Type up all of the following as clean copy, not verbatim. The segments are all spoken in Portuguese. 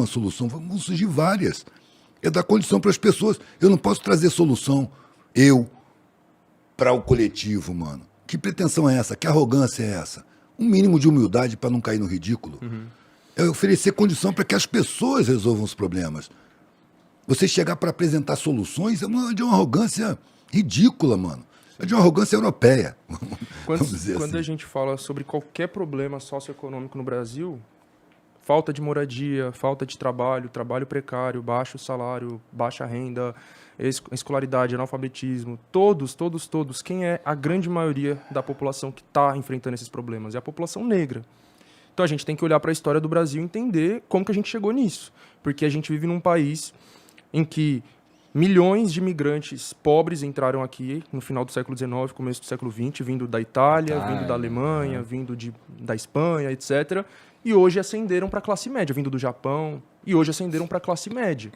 solução, vão surgir várias. É dar condição para as pessoas. Eu não posso trazer solução, para o coletivo, mano. Que pretensão é essa? Que arrogância é essa? Um mínimo de humildade para não cair no ridículo. É oferecer condição para que as pessoas resolvam os problemas. Você chegar para apresentar soluções de uma arrogância ridícula, mano. É de uma arrogância europeia. Quando a gente fala sobre qualquer problema socioeconômico no Brasil, falta de moradia, falta de trabalho, trabalho precário, baixo salário, baixa renda, escolaridade, analfabetismo, todos, quem é a grande maioria da população que está enfrentando esses problemas? É a população negra. Então a gente tem que olhar para a história do Brasil e entender como que a gente chegou nisso. Porque a gente vive num país em que milhões de imigrantes pobres entraram aqui no final do século XIX, começo do século XX, vindo da Itália, vindo da Alemanha, vindo da Espanha, etc., e hoje ascenderam para a classe média, vindo do Japão, e hoje ascenderam para a classe média.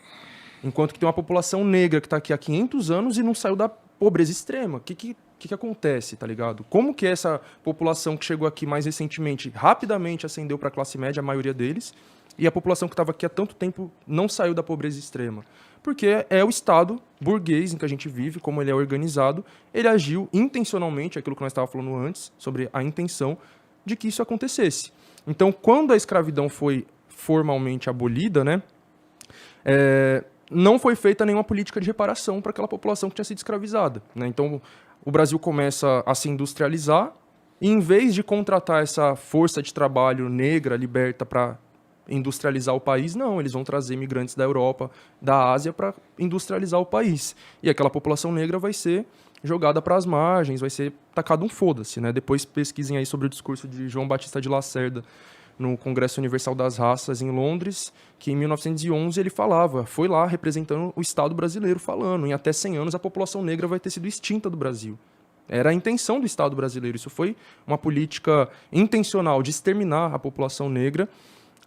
Enquanto que tem uma população negra que está aqui há 500 anos e não saiu da pobreza extrema. O que acontece, tá ligado? Como que essa população que chegou aqui mais recentemente, rapidamente ascendeu para a classe média, a maioria deles, e a população que estava aqui há tanto tempo não saiu da pobreza extrema? Porque é o Estado burguês em que a gente vive, como ele é organizado, ele agiu intencionalmente, aquilo que nós estávamos falando antes, sobre a intenção de que isso acontecesse. Então, quando a escravidão foi formalmente abolida, né, não foi feita nenhuma política de reparação para aquela população que tinha sido escravizada, né? Então, o Brasil começa a se industrializar e, em vez de contratar essa força de trabalho negra, liberta, para industrializar o país, não, eles vão trazer imigrantes da Europa, da Ásia, para industrializar o país. E aquela população negra vai ser jogada para as margens, vai ser tacado um foda-se, né? Depois pesquisem aí sobre o discurso de João Batista de Lacerda no Congresso Universal das Raças em Londres, que em 1911 ele falava, foi lá representando o Estado brasileiro falando, em até 100 anos a população negra vai ter sido extinta do Brasil. Era a intenção do Estado brasileiro, isso foi uma política intencional de exterminar a população negra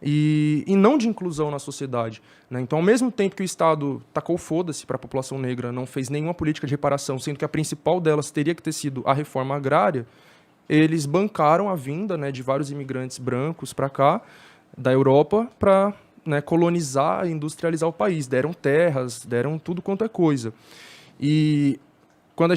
e não de inclusão na sociedade, né? Então, ao mesmo tempo que o Estado tacou foda-se para a população negra, não fez nenhuma política de reparação, sendo que a principal delas teria que ter sido a reforma agrária, eles bancaram a vinda, né, de vários imigrantes brancos para cá, da Europa, para, né, colonizar e industrializar o país. Deram terras, deram tudo quanto é coisa. E quando a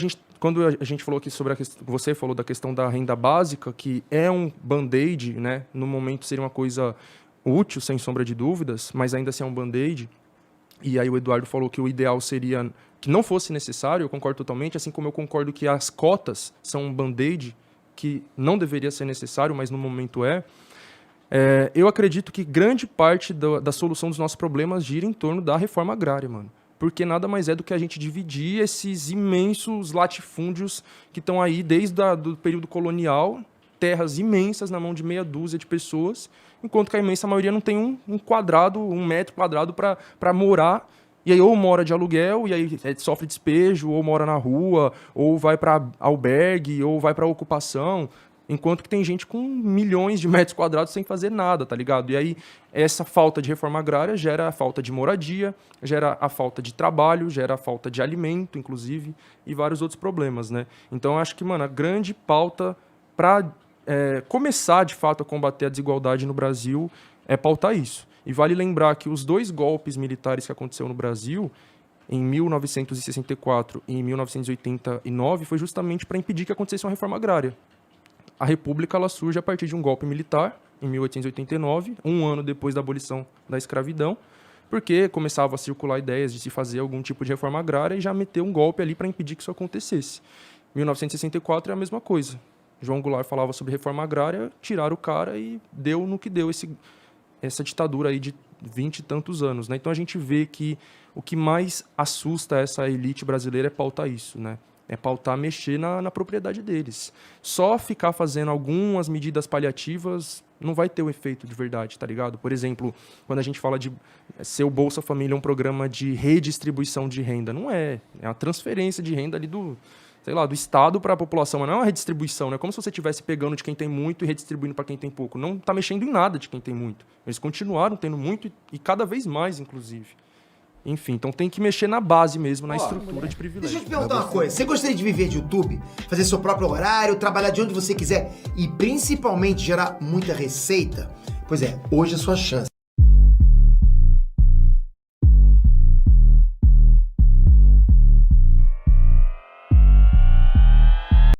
gente falou aqui sobre você falou da questão da renda básica, que é um band-aid, né, no momento seria uma coisa útil, sem sombra de dúvidas, mas ainda assim é um band-aid. E aí o Eduardo falou que o ideal seria que não fosse necessário, eu concordo totalmente, assim como eu concordo que as cotas são um band-aid, que não deveria ser necessário, mas no momento eu acredito que grande parte da solução dos nossos problemas gira em torno da reforma agrária, mano. Porque nada mais é do que a gente dividir esses imensos latifúndios que estão aí desde o período colonial, terras imensas na mão de meia dúzia de pessoas, enquanto que a imensa maioria não tem um metro quadrado para morar. E aí ou mora de aluguel, e aí sofre despejo, ou mora na rua, ou vai para albergue, ou vai para ocupação, enquanto que tem gente com milhões de metros quadrados sem fazer nada, tá ligado? E aí essa falta de reforma agrária gera a falta de moradia, gera a falta de trabalho, gera a falta de alimento, inclusive, e vários outros problemas, né? Então eu acho que, mano, a grande pauta para começar, de fato, a combater a desigualdade no Brasil é pautar isso. E vale lembrar que os 2 golpes militares que aconteceram no Brasil, em 1964 e em 1989, foi justamente para impedir que acontecesse uma reforma agrária. A República ela surge a partir de um golpe militar, em 1889, um ano depois da abolição da escravidão, porque começava a circular ideias de se fazer algum tipo de reforma agrária e já meter um golpe ali para impedir que isso acontecesse. 1964 é a mesma coisa. João Goulart falava sobre reforma agrária, tiraram o cara e deu no que deu essa ditadura aí de 20 e tantos anos, né? Então a gente vê que o que mais assusta essa elite brasileira é pautar isso, né? É pautar mexer na propriedade deles. Só ficar fazendo algumas medidas paliativas não vai ter o efeito de verdade, tá ligado? Por exemplo, quando a gente fala de ser o Bolsa Família um programa de redistribuição de renda, não é. É uma transferência de renda ali do Estado para a população, mas não é uma redistribuição, né? Como se você estivesse pegando de quem tem muito e redistribuindo para quem tem pouco. Não está mexendo em nada de quem tem muito. Eles continuaram tendo muito e cada vez mais, inclusive. Enfim, então tem que mexer na base mesmo, na estrutura de privilégio. Deixa eu te perguntar uma coisa. Você gostaria de viver de YouTube? Fazer seu próprio horário, trabalhar de onde você quiser e principalmente gerar muita receita? Pois é, hoje é a sua chance.